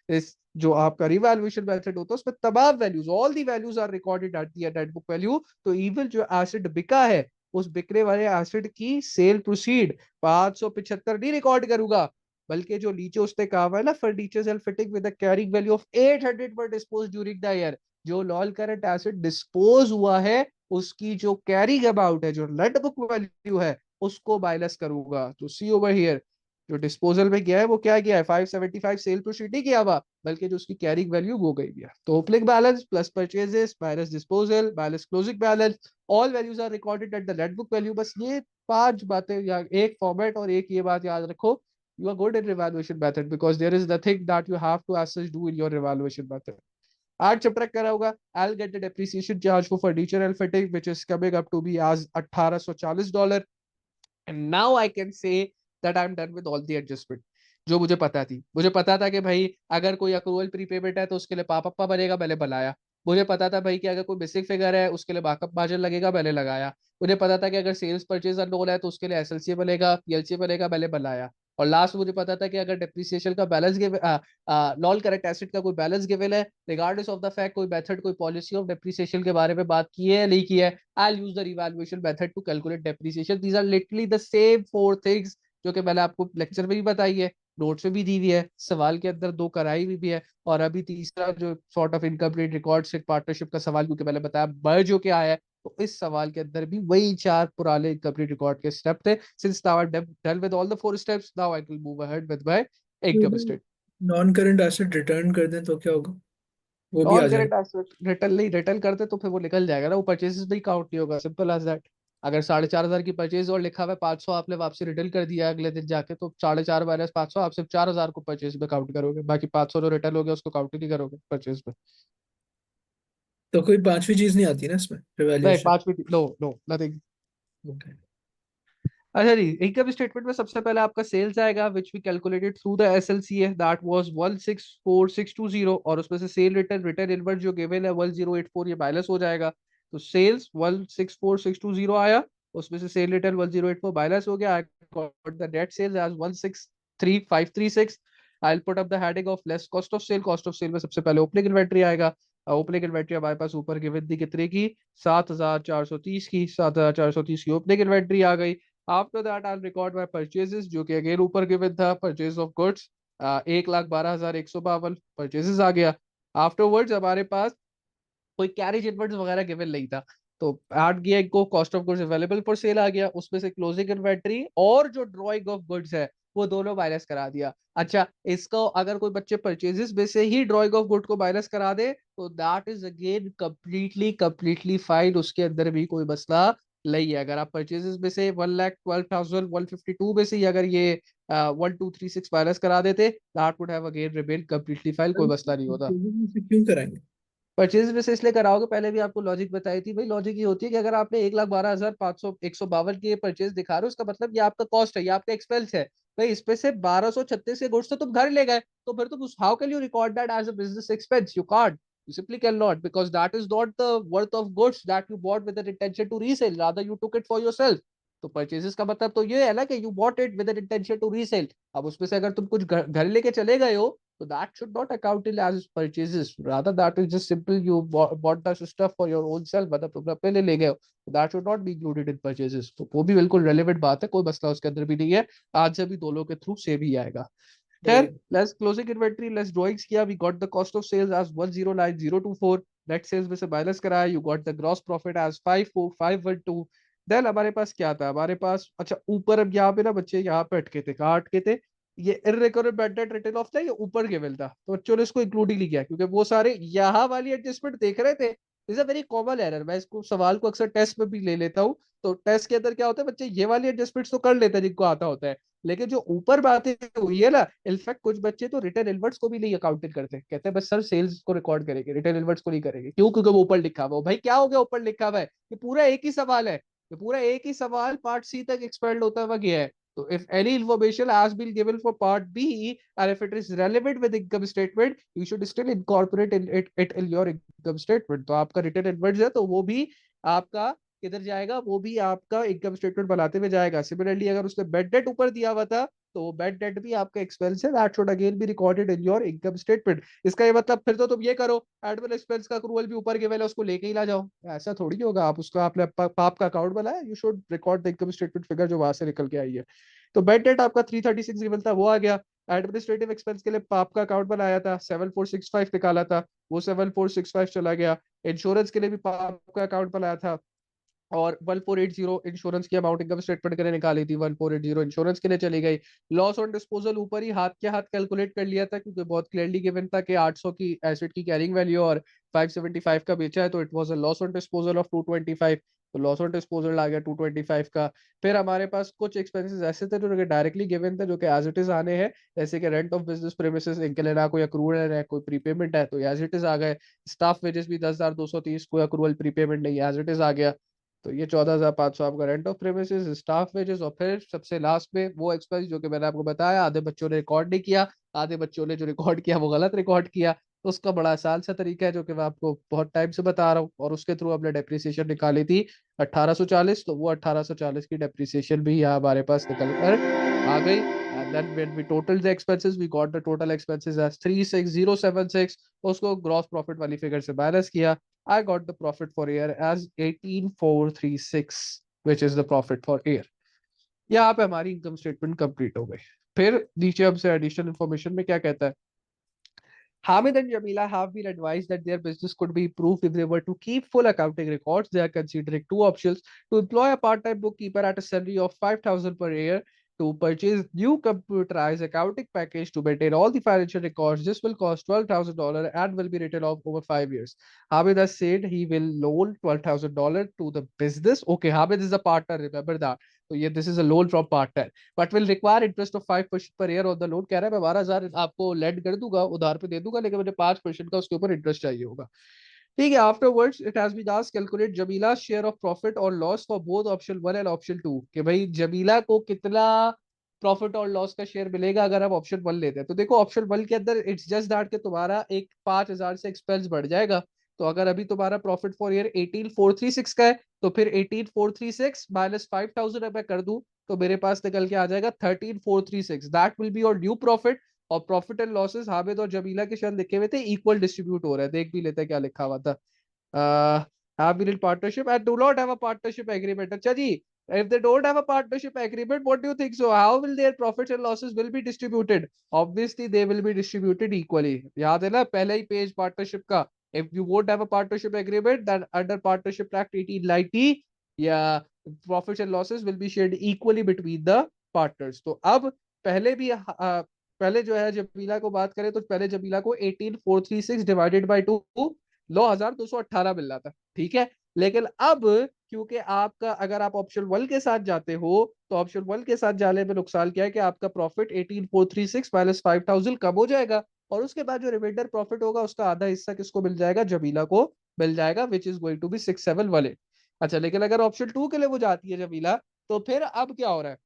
A: इस जो आपका रिवैल्यूएशन मेथड होता है उसमें तमाम values, all the values are recorded at the net book value. तो इवन जो एसिड बिका है उस बिकने वाले एसिड की सेल प्रोसीड 575 नहीं रिकॉर्ड करूंगा, बल्कि जो नीचे उसने कहा हुआ है ना, furniture and fitting with carrying value of 800 पर डिस्पोज ड्यूरिंग द ईयर, जो नॉन करंट एसिड डिस्पोज हुआ है उसकी जो कैरिंग अमाउंट है, जो नेट बुक वैल्यू है, उसको माइनस करूंगा। तो सी ओवर हियर, जो डिस्पोजल में गया है वो क्या गया है, 575 सेल प्रोसीड नहीं किया हुआ, बल्कि जो उसकी कैरिंग वैल्यू वो गई है। तो opening balance plus purchases minus disposal minus closing balance, all values are recorded at the net book value. बस ये पांच बातें या एक फॉर्मेट और एक ये बात याद रखो, you are good in revaluation method because there is nothing that you have to as such do in your revaluation method. आज subtract करा होगा, I'll get the depreciation charge for furniture and fitting which is coming up to be as $1840, and now I can say that I'm done with all the adjustment। जो मुझे पता थी, मुझे पता था कि भाई अगर कोई अक्रूवल प्रीपेमेंट है तो उसके लिए पापा बनेगा, मैंने बनाया। मुझे पता था भाई कि अगर कोई बेसिक फिगर है उसके लिए बैकअप मार्जिन लगेगा, मैंने लगाया। मुझे पता था कि अगर सेल्स परचेज अननोन है तो उसके लिए एसएलसी बनेगा, पीएलसी बनेगा, मैंने बनाया। और लास्ट मुझे पता था कि अगर डिप्रिसिएशन का balance give non correct asset का कोई बैलेंस गिवन है, रिगार्डलेस ऑफ द फैक्ट कोई मेथड कोई पॉलिसी ऑफ डिप्रिसिएशन के बारे में बात की है नहीं की है, I'll use the revaluation method to calculate depreciation। These are literally the same four things जो कि मैंने आपको लेक्चर में भी बताई है, नोट्स में भी दी हुई है, सवाल के अंदर दो कराई हुई भी है। और अभी तीसरा जो सॉर्ट ऑफ इनकम्प्लीट रिकॉर्ड से पार्टनरशिप का सवाल, क्योंकि मैंने बताया मर्ज जो क्या है तो इस सवाल के अंदर भी वही 4 पुराने कंप्लीट रिकॉर्ड के स्टेप थे. Since now I dealt with all the 4 steps, now I will move ahead with my income statement.
B: Non current asset return कर दें तो क्या होगा? वो भी आ
A: नॉन
B: जाएगा।
A: करेंट एसेट रिटर्न नहीं, रिटर्न करते तो फिर वो निकल जाएगा ना, वो परचेजेस भी काउंट नहीं होगा. Simple as that. अगर 4,500 की परचेज और लिखा हुआ है 500 आपने वापसी रिटर्न कर दिया अगले दिन जाके, तो 4,500 माइनस 500 आप सिर्फ 4,000 को परचेज में काउंट करोगे, बाकी 500 जो रिटर्न हो गया उसको काउंट ही नहीं करोगे परचेज में.
B: तो कोई पांचवी चीज नहीं आती ना इसमें,
A: नहीं,
B: रिवैल्यूएशन?
A: 5 भी नो नो नथिंग.
B: ओके।
A: अच्छा जी, इनकम स्टेटमेंट में सबसे पहले आपका सेल्स आएगा which we calculated through the SLCA, that was 164,620, और उसमें से सेल रिटर्न रिटर्न इनवर्स जो गिवन है 1084, ये माइनस हो जाएगा. तो सेल्स 164,620 आया, उसमें से सेल रिटर्न 1084 माइनस हो गया. I got the net sales as 163,536. I will put up the heading of less cost of sale. Cost of sale में सबसे पहले ओपनिंग इन्वेंट्री आएगा. ओपनिंग इन्वेंट्री हमारे पास ऊपर गिवन थी कितने की, 7,430 की. 7,430 की ओपनिंग इन्वेंट्री आ गई. After that I record my purchases, जो कि अगेन ऊपर गिवन था, परचेज ऑफ गुड्स 1,12,152 परचेजेस आ गया. आफ्टरवर्ड्स हमारे पास कोई कैरेज इनवर्ट्स वगैरह गिवन नहीं था, तो ऐड किया इनको, cost of goods available for sale आ गया, उसमें से क्लोजिंग इन्वेंटरी और जो ड्रॉइंग ऑफ गुड्स है वो दोनों माइनस करा दिया. अच्छा, इसको अगर कोई बच्चे परचेजेस में से ही ड्रॉइंग ऑफ गुड को माइनस करा दे तो that is again completely completely fine, उसके अंदर भी कोई मसला नहीं है. अगर आप परचेजेस में से 1,12,152 में से ही अगर ये 1,236 माइनस करा देते, that would have again remain completely fine, कोई मसला नहीं होता.
B: क्यों कराएंगे?
A: परचेज में से इसलिए कराओगे, पहले भी आपको लॉजिक बताई थी भाई. लॉजिक ये होती है कि अगर आपने 1,12,552 के परचेज दिखा रहे हो, उसका मतलब ये आपका कॉस्ट है, ये आपका एक्सपेंस है. भाई इसमें से 1,236 के गुड्स तो तुम घर ले गए, तो फिर तुम how can you record that as a business expense? You can't. You simply cannot, because that is not the worth of goods that you bought with an intention to resell. Rather, you took it for yourself. तो purchases का मतलब तो ये है ना कि you bought it with an intention to resell. अब उसमें से अगर तुम कुछ घर लेके चले गए हो, so that should not account it as purchases. Rather, that is just simple. You bought the stuff for your own self, मतलब तुम अपने लिए ले गए हो. So that should not be included in purchases. तो वो भी बिल्कुल relevant बात है, कोई मसला उसके अंदर भी नहीं है. आज से भी दोनों के थ्रू सेम ही आएगा. खैर, less closing inventory less drawings किया, we got the cost of sales as 109,024. Net sales में से माइनस कराया, you got the gross profit as 54,512. Then हमारे पास क्या था, हमारे पास अच्छा ऊपर, अब यहाँ पे ना बच्चे यहाँ पे अटके थे, कहाँ अटके थे, ये irrecoverable bad debt return of था, ये ऊपर केवल था, तो बच्चों ने इसको इंक्लूड ही नहीं किया क्योंकि वो सारे यहाँ वाली एडजस्टमेंट देख रहे थे. Is a very common error. मैं इसको सवाल को अक्सर टेस्ट में भी ले लेता हूँ. तो टेस्ट के अंदर क्या होता है, बच्चे ये वाली एडजस्टमेंट्स तो कर लेते हैं जिनको आता होता है, लेकिन जो ऊपर बातें हुई है ना, इनफैक्ट कुछ बच्चे तो रिटर्न इनवर्ट्स को भी नहीं अकाउंटेड करते, कहते हैं बस सर सेल्स को रिकॉर्ड करेंगे, रिटर्न इनवर्ट्स को नहीं करेंगे. क्यों? क्योंकि वो ऊपर लिखा हुआ है. भाई क्या हो गया ऊपर लिखा हुआ है? ये पूरा एक ही सवाल है, ये पूरा एक ही सवाल पार्ट सी तक एक्सपेंड होता हुआ गया है. तो if any information has been given for part B and if it is relevant with income statement, you should still incorporate it in your income statement. तो आपका रिटर्न इनवर्ट्स है तो वो भी आपका किधर जाएगा, वो भी आपका इनकम स्टेटमेंट बनाते हुए जाएगा. सिमिलरली अगर उसने बेड डेट ऊपर दिया हुआ था तो वो बेड डेट भी आपका एक्सपेंस है, that should again B recorded in your income statement. इसका ये मतलब फिर तो तुम ये करो, एनुअल एक्सपेंस का अक्रूवल भी ऊपर गिवन है, उसको लेके ही ला जाओ. ऐसा थोड़ी होगा. आप उसका आपने पाप का अकाउंट बनाया, you should record the income statement figure जो वहां से निकल के आई है. तो बेड डेट आपका 336 गिवन था, वो आ गया. एडमिनिस्ट्रेटिव एक्सपेंस के लिए पाप का अकाउंट बनाया था, 7465 निकाला था, वो 7465 चला गया. इंश्योरेंस के लिए भी पाप का अकाउंट बनाया था, और 1480 इंश्योरेंस की अमाउंट इनकम स्टेटमेंट के लिए निकाली थी, 1480 इंश्योरेंस के लिए चली गई. लॉस ऑन डिस्पोजल ऊपर ही हाथ के हाथ कैलकुलेट कर लिया था क्योंकि बहुत क्लियरली गिवन था कि 800 की एसेट की कैरिंग वैल्यू और 575 का बेचा है, तो it was a loss on disposal of 225. तो लॉस ऑन डिस्पोजल आ गया 225 का. फिर हमारे पास कुछ एक्सपेंसेस ऐसे थे जो डायरेक्टली गिवन थे, जो कि एज इट इज आने हैं, जैसे कि रेंट ऑफ बिजनेस प्रेमिसेस, इनके लिए ना कोई अक्रूवल है कोई प्रीपेमेंट है, तो एज इट इज आ गए. स्टाफ वेजेस भी 10,230, कोई अक्रूवल प्रीपेमेंट नहीं, एज इट इज आ गया. तो ये 14,500 आपका rent of premises, staff wages, और फिर सबसे लास्ट में वो एक्सपेंस जो कि मैंने आपको बताया, आधे बच्चों ने रिकॉर्ड नहीं किया, आधे बच्चों ने जो रिकॉर्ड किया वो गलत रिकॉर्ड किया. तो उसका बड़ा आसान सा तरीका है जो कि मैं आपको बहुत टाइम से बता रहा हूँ, और उसके थ्रू हमने डेप्रिसिएशन निकाली थी 1840. तो वो 1840 की डेप्रिसिएशन भी यहाँ हमारे पास निकल कर आ गई. And then when we total the expenses, we got the total expenses as 36076. उसको ग्रॉस प्रॉफिट वाली फिगर से माइनस किया. I got the profit for year as 18,436, which is the profit for year. यहाँ पे हमारी इनकम स्टेटमेंट कंप्लीट हो गई. फिर नीचे हमसे एडिशनल इन्फॉर्मेशन में क्या कहता है, Hamid and Jamila have been advised that their business could be improved if they were to keep full accounting records. They are considering two options: to employ a part-time bookkeeper at a salary of 5,000 per year, to purchase new computerized accounting package to maintain all the financial records. This will cost $12,000 and will be written off over 5 years. Hamid has said he will loan $12,000 to the business. Okay, Hamid is a partner, remember that. So yeah, this is a loan from partner, but will require interest of 5% per year on the loan. कह रहा है मैं 12,000 आपको land कर दूंगा, उधार पे दे दूंगा, लेकिन मुझे 5% का उसके ऊपर इंटरेस्ट चाहिए होगा। ठीक है, afterwards it has been asked calculate Jamila share of profit और loss for both option 1 and option 2, कि भाई जमीला को कितना प्रॉफिट और लॉस का शेयर मिलेगा अगर आप ऑप्शन 1 लेते हैं। तो देखो ऑप्शन 1 के अंदर इट्स जस्ट दैट कि तुम्हारा एक 5,000 से एक्सपेंस बढ़ जाएगा। तो अगर अभी तुम्हारा प्रॉफिट फॉर ईयर 18,436 का है, तो फिर 18,436 माइनस 5,000 मैं कर दूं, तो मेरे पास निकल के आ जाएगा 13,436। That will be your new profit. और प्रॉफिट एंड लॉसेस हामिद और जमीला के शायद लिखे हुए थे इक्वल डिस्ट्रीब्यूट हो रहा है, देख भी लेते हैं क्या लिखा हुआ था। have been in partnership and do not have a partnership agreement. अच्छा जी, if they don't have a partnership agreement, what do you think? So how will their profits and losses will be distributed? Obviously they will be distributed equally. याद है ना पहले ही page partnership का? If you won't have a partnership agreement, then under Partnership Act 1890, yeah, profits and losses will be shared equally between the partners. तो अब पहले भी पहले जो है जमीला को बात करें तो पहले जमीला को 18,436 डिवाइडेड बाई 2 9,218 मिल रहा था, ठीक है। लेकिन अब क्योंकि आपका अगर आप ऑप्शन 1 के साथ जाते हो, तो ऑप्शन 1 के साथ जाने में नुकसान क्या है कि आपका प्रॉफिट 18,436 माइनस 5,000 कम हो जाएगा, और उसके बाद जो रिमाइंडर प्रॉफिट होगा उसका आधा हिस्सा किसको मिल जाएगा? जमीला को मिल जाएगा, which is going to be 6,718। अच्छा, लेकिन अगर ऑप्शन 2 के लिए वो जाती है जमीला, तो फिर अब क्या हो रहा है?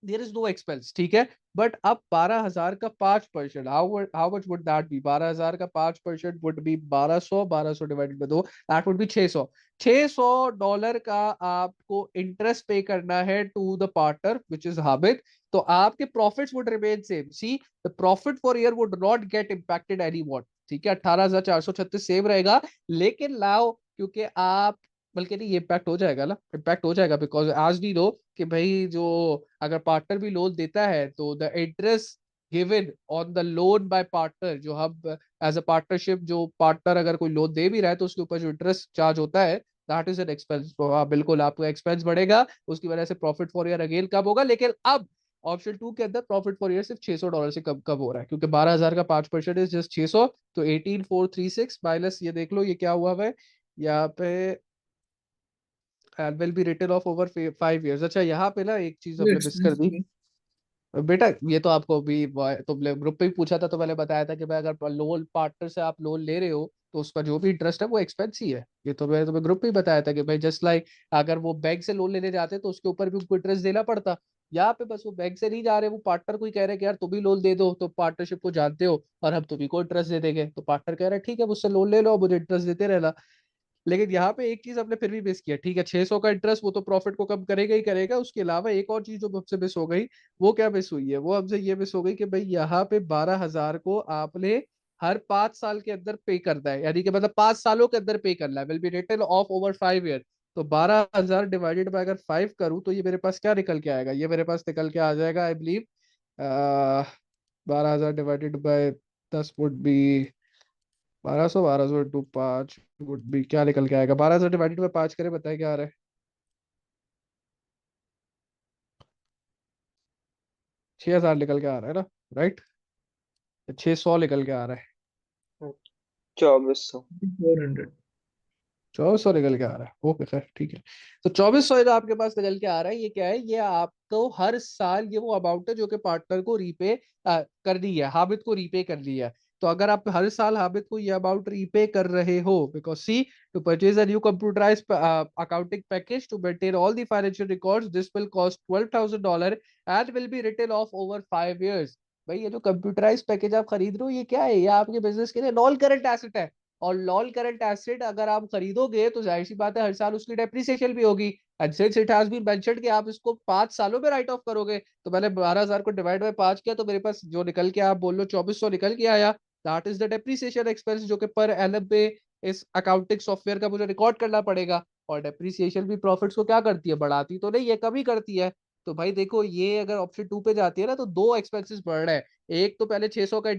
A: देयर इज नो एक्सपेंस, ठीक है। बट अब 12,000 का 5%, how much would that be? 12,000 का 5% would be 1200, 1200 divided by 2, that would be 600। $600 का आपको इंटरेस्ट पे करना है to the partner which is Hamid. तो आपके profits would remain same. See, the profit for year would not get impacted any more, ठीक है। 18,436 same रहेगा, लेकिन लाओ क्योंकि आप, बल्कि नहीं, ये इम्पैक्ट हो जाएगा ना, इम्पैक्ट हो जाएगा, बिकॉज आज भी लो कि भाई जो अगर पार्टनर भी लोन देता है तो the interest given on the loan by partner, जो हम एज अ पार्टनरशिप, जो पार्टनर अगर कोई लोन दे भी रहा है तो उसके ऊपर जो इंटरेस्ट चार्ज होता है, दैट इज एन एक्सपेंस। तो हाँ बिल्कुल, आपका एक्सपेंस बढ़ेगा, उसकी वजह से profit for year again come होगा। लेकिन अब ऑप्शन 2 के अंदर प्रॉफिट फॉर ईयर सिर्फ $600 से कम कम हो रहा है, क्योंकि 12,000 का 5% इज जस्ट 600। तो 18,436 माइनस, ये देख लो ये क्या हुआ है यहाँ पे, and will be written off over 5 years। अच्छा, यहाँ पे ना एक चीज
B: ये
A: हमने मिस कर
B: एक्सपेंस
A: दी
B: में।
A: बेटा। ये तो आपको भी तुमने ग्रुप पे भी पूछा था, तो मैंने बताया था कि भाई अगर लोन पार्टनर से आप लोन ले रहे हो तो उसका जो भी इंटरेस्ट है वो एक्सपेंस ही है। ये तो मैंने तुम्हें ग्रुप पे ही बताया था कि भाई जस्ट लाइक अगर वो बैंक से लोन लेने जाते तो उसके ऊपर भी उनको इंटरेस्ट देना पड़ता। यहाँ पे बस वो बैंक से नहीं जा रहे, वो पार्टनर को ही कह रहे हैं कि यार तुम भी लोन दे दो, तो पार्टनरशिप को जानते हो और हम तुम्ही को इंटरेस्ट दे देंगे। तो पार्टनर कह रहे हैं ठीक है मुझसे लोन ले लो, मुझे इंटरेस्ट देते रहना। लेकिन यहाँ पे एक चीज हमने फिर भी मिस किया, ठीक है 600 का इंटरेस्ट वो तो प्रॉफिट को कम करेगा ही करेगा, उसके अलावा एक और चीज जो हमसे मिस हो गई, वो क्या मिस हुई है? वो हमसे ये मिस हो गई कि भाई यहाँ पे 12,000 को आपने हर 5 साल के अंदर पे करना है, यानी कि मतलब 5 सालों के अंदर पे करना है, will be written off over 5 year. तो 12,000 डिवाइडेड बाय अगर 5 करूँ तो ये मेरे पास क्या निकल के आएगा? ये मेरे पास निकल के आ जाएगा I believe 12,000 divided by 10 would be 1200, 1200 into 5 would B, क्या निकल के आएगा? 1200 डिवाइडेड बाय 5 करें, बताए क्या आ रहा है? 6,000 निकल के आ रहा है ना, राइट? 600 निकल के आ रहा है,
C: 2400।
B: 400।
A: 2400 निकल के आ रहा है। ओके सर, ठीक है। तो 2400 जो आपके पास निकल के आ रहा है, ये क्या है? ये आपको हर साल ये वो अमाउंट है जो कि पार्टनर को रीपे करनी है, हामिद को रीपे करनी है। तो अगर आप हर साल हामिद को ये अमाउंट रीपे कर रहे हो, because see, to purchase a new computerize accounting package to maintain all the financial records, this will cost $12,000 and will be written off over 5 years। भाई ये जो कंप्यूटराइज पैकेज आप खरीद रहे हो, ये क्या है? ये आपके बिजनेस के लिए नॉन करंट एसेट है। और नॉन करंट एसेट अगर आप खरीदोगे तो जाहिर सी बात है हर साल उसकी डेप्रिसिएशन भी होगी। And since it has been mentioned कि आप इसको 5 सालों में राइट ऑफ करोगे, तो मैंने 12,000 को डिवाइड बाय 5 किया, तो मेरे पास जो निकल के, आप बोल लो 2400 निकल के आया। That is the depreciation expense जो कि पर एनम पे इस अकाउंटिंग सॉफ्टवेयर का मुझे रिकॉर्ड करना पड़ेगा। और डेप्रिसिएशन भी प्रॉफिट्स को क्या करती है? बढ़ाती तो नहीं, ये कमी करती है। तो भाई देखो, ये अगर ऑप्शन 2 पे जाती है ना, तो दो एक्सपेंसेस बढ़ रहे हैं। एक तो पहले 600 का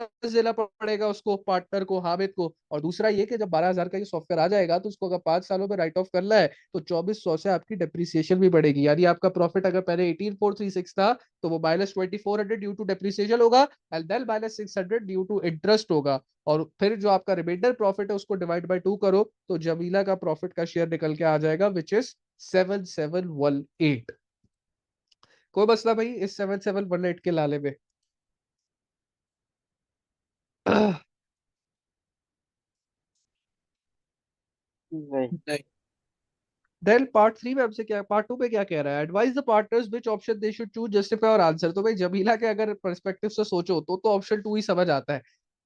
A: देना पड़ेगा उसको, पार्टनर को, हामिद को। और दूसरा ये कि जब 12,000 का ये सॉफ्टवेयर आ जाएगा तो उसको अगर 5 सालों में राइट ऑफ करना है तो 2400 से आपकी डेप्रिसिएशन भी बढ़ेगी। यानी आपका प्रॉफिट अगर पहले 18,436 था तो वो -2400 ड्यू टू डेप्रिसिएशन होगा, and then -600 due to interest होगा। और फिर जो आपका रिमाइंडर प्रॉफिट है उसको डिवाइड बाय 2 करो तो जमीला का प्रॉफिट का शेयर निकल के आ जाएगा, विच इज 7718। कोई मसला भाई इस 7718 के लाले में?
C: नहीं।
B: नहीं।
A: देन पार्ट 3 में हमसे क्या, पार्ट 2 में क्या कह रहा है? Advise the partners which option they should choose, justify और आंसर। तो भाई जमीला के अगर पर्सपेक्टिव से सोचो तो ऑप्शन 2 ही समझ आता है।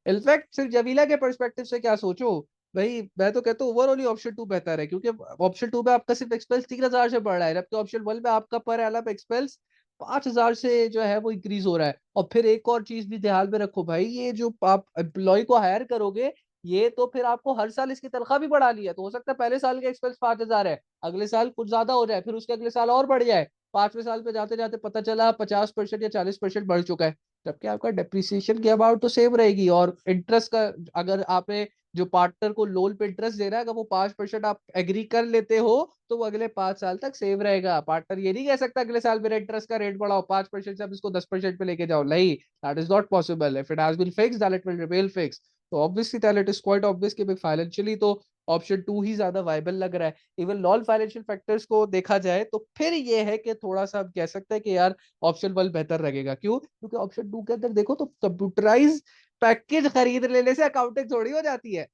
A: इनफैक्ट सिर्फ जमीला के पर्सपेक्टिव से क्या सोचो भाई, मैं तो कहता हूँ ओवरऑल ऑप्शन 2 बेहतर है, क्योंकि ऑप्शन 2 में आपका सिर्फ एक्सपेंस 3,000 से बढ़ रहा है, जबकि ऑप्शन 1 में आपका पर एनम एक्सपेंस 5,000 से जो है वो इंक्रीज हो रहा है। और फिर एक और चीज भी ध्यान में रखो भाई, ये जो आप एम्प्लॉय को हायर करोगे ये तो फिर आपको हर साल इसकी तनख्वाह भी बढ़ा लिया, तो हो सकता है पहले साल का एक्सपेंस 5,000 है, अगले साल कुछ ज्यादा हो जाए, फिर उसके अगले साल और बढ़ जाए, 5वें साल पे जाते जाते पता चला 50% या 40% बढ़ चुका है। जबकि आपका डेप्रिसिएशन की अमाउंट तो सेम रहेगी, और इंटरेस्ट का अगर आपने जो पार्टनर को लोन पे इंटरेस्ट दे रहा है अगर वो 5% आप एग्री कर लेते हो तो वो अगले 5 साल तक सेव रहेगा। पार्टनर ये नहीं कह सकता अगले साल मेरा इंटरेस्ट का रेट बढ़ाओ 5% से अब इसको 10% पे लेके जाओ, नहीं, that is not possible. If it has been fixed then it will remain fixed. तो obviously that it is quite obvious कि फाइनेंशियली तो ऑप्शन 2 ही ज्यादा वाइबल लग रहा है। इवन नॉन फाइनेंशियल फैक्टर्स को देखा जाए तो फिर ये है कि थोड़ा सा हम कह सकते हैं कि यार ऑप्शन 1 बेहतर लगेगा। क्यों? क्योंकि ऑप्शन 2 के अंदर देखो तो कंप्यूटराइज पैकेज खरीद लेने से अकाउंटिंग थोड़ी हो जाती है।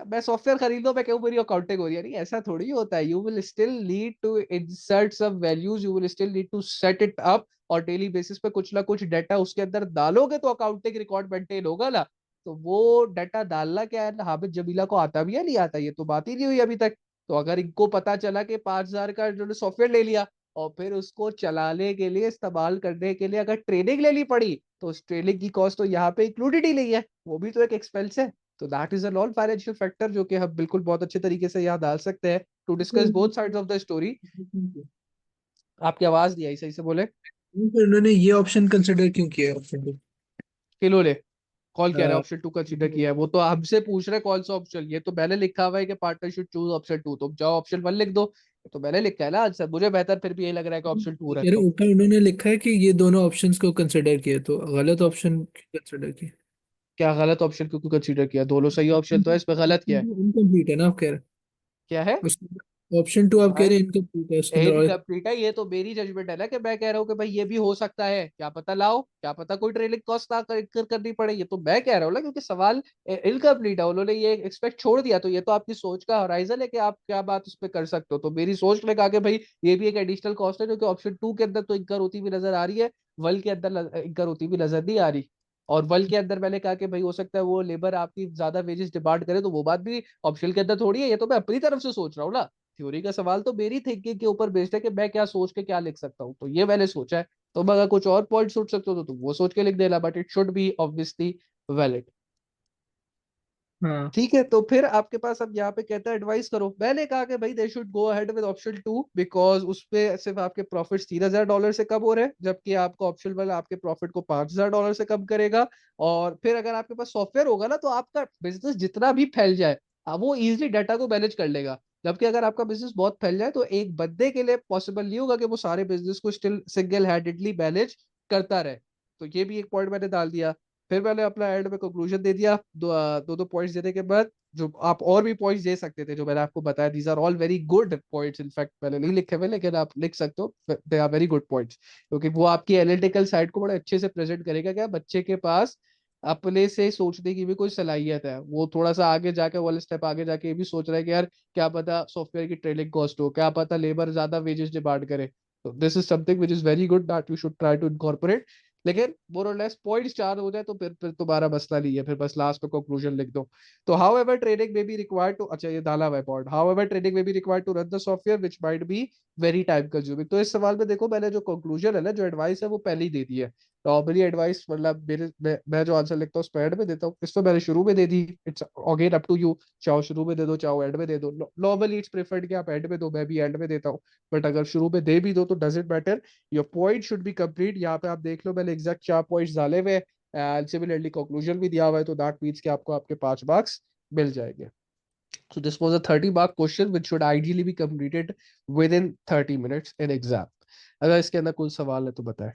A: मैं सॉफ्टवेयर खरीद लो मैं कहूँ मेरी अकाउंटिंग हो रही है, नहीं, ऐसा थोड़ी होता है। You will still need to insert some values, you will still need to set it up, और डेली बेसिस पे कुछ ना कुछ डाटा उसके अंदर डालोगे तो अकाउंटिंग रिकॉर्ड मेंटेन होगा ना। तो वो डाटा डालना क्या है, हामिद जमीला को आता भी है नहीं आता, ये तो बात ही नहीं हुई अभी तक। तो अगर इनको पता चला कि 5,000 का जो सॉफ्टवेयर ले लिया और फिर उसको चलाने के लिए, इस्तेमाल करने के लिए अगर ट्रेनिंग लेनी पड़ी, तो उस ट्रेनिंग की कॉस्ट तो यहाँ पे इंक्लूडेड ही नहीं है, वो भी तो एक एक्सपेंस है। तो that is a non financial factor जो कि हम बिल्कुल बहुत अच्छे तरीके से यहाँ डाल सकते हैं to discuss both sides of the story. आपकी आवाज नहीं आई, सही से बोले।
B: फिर उन्होंने ये ऑप्शन कंसिडर क्यों किया ऑप्शन टू?
A: किन्होंने? कॉल कह रहा है ऑप्शन 2 कंसीडर किया है? वो तो हमसे पूछ रहे कौन सा ऑप्शन, ये तो मैंने लिखा हुआ है कि पार्टनर शुड चूज ऑप्शन 2, तो जाओ ऑप्शन 1 लिख दो। ये तो मैंने लिखा है ना आंसर, मुझे बेहतर फिर भी यही लग रहा है कि ऑप्शन 2
B: अरे
A: रखो।
B: ऊपर उन्होंने लिखा है कि ये दोनों ऑप्शंस को कंसिडर किया, तो गलत ऑप्शन कंसिडर किया।
A: क्या गलत ऑप्शन क्यों कंसीडर किया? दोनों सही ऑप्शन तो है, इसमें गलत क्या है?
B: इनकम्प्लीट है ना आप कह रहे
A: क्या है?
B: हैं? ऑप्शन टू आप कह
A: भाई
B: रहे हैं इनकम्प्लीट है, उसके अंदर और
A: इनकम्प्लीट है, ये तो मेरी जजमेंट है ना कि मैं कह रहा हूँ कि भाई ये भी हो सकता है, क्या पता लाओ, क्या पता कोई ट्रेनिंग कॉस्ट ना करनी पड़े, ये तो मैं कह रहा हूँ ना, क्योंकि सवाल इनकम्प्लीट है, उन्होंने ये एक्सपेक्ट छोड़ दिया, तो ये तो आपकी सोच का हॉराइजन है कि आप क्या बात उस पर कर सकते हो। तो मेरी सोच ने कहा कि भाई ये भी एक एडिशनल कॉस्ट है जो कि ऑप्शन 2 के अंदर तो इंकर होती हुई नजर आ रही है, वर्ल्ड के अंदर इंकर होती हुई नजर नहीं आ रही। और वर्ल्ड के अंदर मैंने कहा कि भाई हो सकता है वो लेबर आपकी ज्यादा वेजेस डिमांड करे, तो वो बात भी ऑप्शन के अंदर थोड़ी है, ये तो मैं अपनी तरफ से सोच रहा हूँ ना। थ्योरी का सवाल तो मेरी थिंकिंग के ऊपर बेस्ड है कि मैं क्या सोच के क्या लिख सकता हूँ, तो ये मैंने सोचा है। तुम अगर कुछ और पॉइंट सोच सकते हो तो तुम वो सोच के लिख देना, but it should be obviously valid.
B: हाँ।
A: ठीक है, तो फिर आपके पास अब यहाँ पे कहता है एडवाइस करो। मैंने कहा कि भाई they should go ahead with option 2 because उस पे सिर्फ आपके प्रॉफिट $3,000 से कम हो रहे हैं, जबकि आपका ऑप्शन वाला आपके प्रॉफिट को $5,000 से कम करेगा। और फिर अगर आपके पास सॉफ्टवेयर होगा ना तो आपका बिजनेस जितना भी फैल जाए वो इजिली डाटा को मैनेज कर लेगा। जबकि अगर आपका बिजनेस बहुत फैल जाए तो एक बंदे के लिए पॉसिबल नहीं होगा कि वो सारे बिजनेस को स्टिल सिंगल हैंडेडली मैनेज करता रहे। तो ये भी एक पॉइंट मैंने डाल दिया। फिर मैंने अपना एंड में कंक्लूजन दे दिया, दो पॉइंट्स देने के बाद। जो आप और भी पॉइंट्स दे सकते थे जो मैंने आपको बताया, these are all very good points, in fact मैंने नहीं लिखे हुए लेकिन आप लिख सकते हो, they are very good points, क्योंकि वो आपकी एनालिटिकल साइड को बड़े अच्छे से प्रेजेंट करेगा। क्या बच्चे के पास अपने से सोचने की भी कोई सलाहियत है, वो थोड़ा सा आगे जाके वाले स्टेप आगे जाके ये भी सोच रहा है कि यार क्या पता सॉफ्टवेयर की ट्रेनिंग कॉस्ट हो, क्या पता लेबर ज्यादा वेजेस डिमांड करे। तो this is something which is very good that you should try to incorporate. लेकिन मोर और लेस पॉइंट्स 4 हो जाए तो फिर तुम्हारा मसला नहीं है, फिर बस लास्ट में कंक्लूजन लिख दो। तो हाउ एवर ट्रेनिंग में बी रिक्वायर्ड टू, अच्छा ये डाला हुआ है पॉइंट, हाउ एवर ट्रेनिंग में be required to run the software which might be very time consuming. तो इस सवाल में देखो मैंने जो कंक्लूजन है ना, जो एडवाइस है वो पहले ही दे दी है। नॉर्मली एडवाइस मतलब मैं जो आंसर लिखता हूँ उस पर एंड में देता हूँ, इस तो मैंने शुरू में दे दी। It's again up to you, चाहो शुरू में दे दो चाहो एंड में दे दो। नॉर्मली इट्स प्रेफर्ड कि आप एंड में दो, मैं भी एंड में देता हूँ, बट अगर शुरू में दे भी दो तो does it matter, your point should be complete. यहाँ पे आप देख लो मैंने एग्जैक्ट 4 पॉइंट्स डाले हुए हैं। एंड सिमिलरली कंक्लूजन भी दिया हुआ है, तो दैट मीन्स कि आपको आपके 5 मार्क्स मिल जाएंगे। So this was a 30-mark question which should ideally be completed within 30 minutes in exam. अगर इसके अंदर कोई सवाल है तो बताएं।